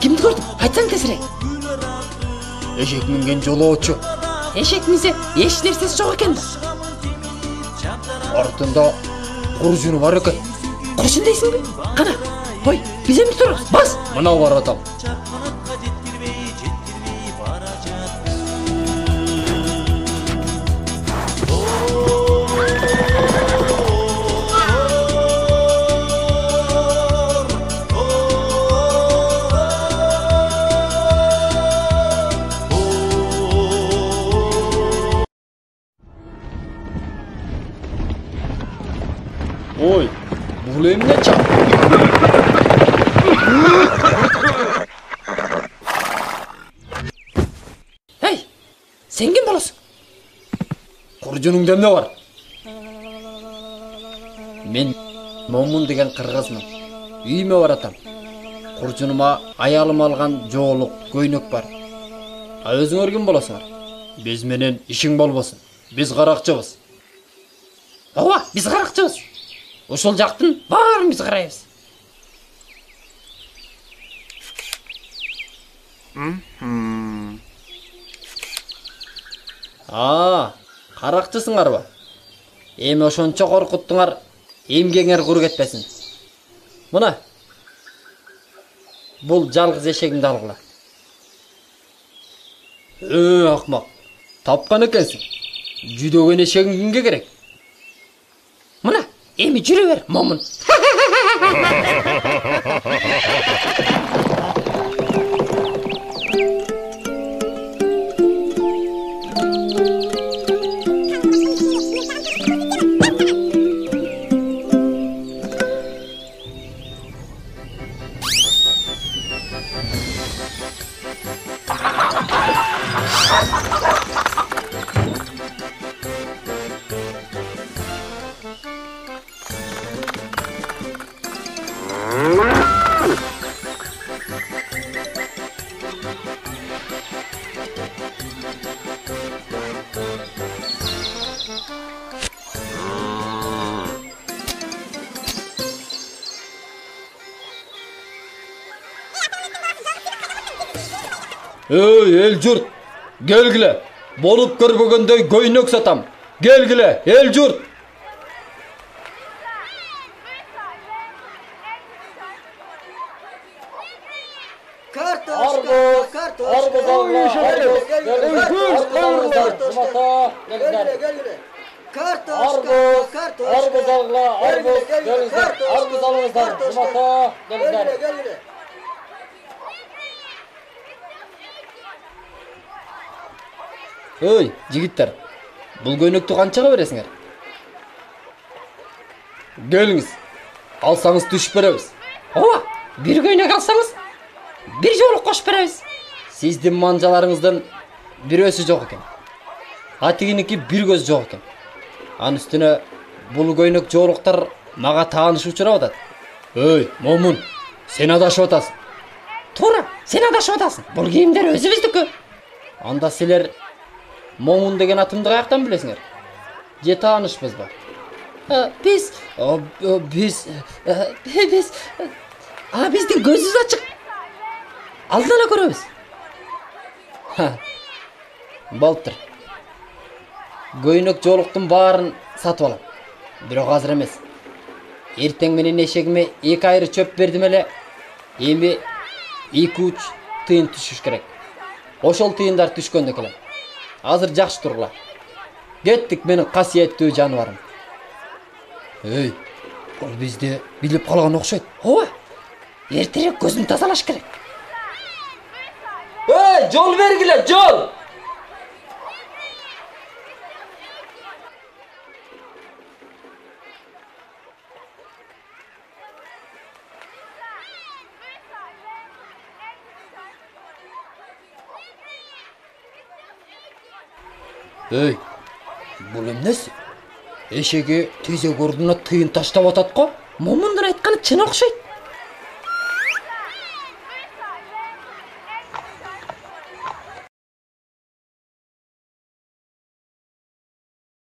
Кимди көрдүң? Айтсаң тезирээк. Эшек минген жолоочу. Эшек минсе эч нерсеси жок экен да. Артында куржуну бар экен. Куржун дейсиңби? Кана, ой, биз эмне турабыз? Бас! Мына баратам. Ой, бул эмне чак? Сен ким болосуң? Куржунуңда эмне бар? Мен Момун деген кыргызмын. Үйүмө баратам. Куржунума аялым алган жоолук көйнөк бар. А өзүңөр ким болосуңар? Биз менен ишиң болбосун. Биз каракчыбыз. Ооба, биз каракчыбыз. Ошол жактын баарын биз карайбыз. Каракчысыңарбы? Эми ошончо коркуттуңар, эмгеңер кур кетпесин. Мына. Бул жалгыз эшегимди алгыла. Акмак. Тапкан экенсиң. Жүдөгөн эшегиң кимге керек? Мына, эми жүрө бер, Момун. Эл журт, келгиле. Болуп көрбөгөндөй көйнөк сатам. Келгиле, эл журт. Ой, жигиттер, бул көйнөктү канчага бересиңер? Келиңиз, алсаңыз түшүп беребиз. Ооба, бир көйнөк алсаңыз, бир жоолук кошуп беребиз. Сиздин манжаларыңыздын бирөөсү жок экен. Атигиники бир көз жок экен. Анын үстүнө бул көйнөк жоолуктар мага тааныш учурап атат. Ой, Момун, сен адашып атасың. Туура, сен адашып атасың. Бул кийимдер өзүбүздүкү. Анда силер Момун деген атымды каяктан билесиңер? Же таанышпызбы? Биздин көзүбүз ачык. Алдын ала көрөбүз. Болуптур. Көйнөк жоолуктун баарын сатып алам. Бирок азыр эмес. Эртең менен эшегиме 2 айры чөп бердим эле. Эми 2-3 тыйын түшүш керек. Ошол тыйындар түшкөндө келем. Азыр жакшы тургула. Кеттик менин касиеттүү жаныбарым. Эй, бул бизди билип калган окшойт. Ооба. Эртерээк көзүн тазалаш керек. Эй, жол бергиле, жол! Эй, бул эмнеси? Эшеги тезек ордуна тыйын таштап атат го? Момундун айтканы чын окшойт.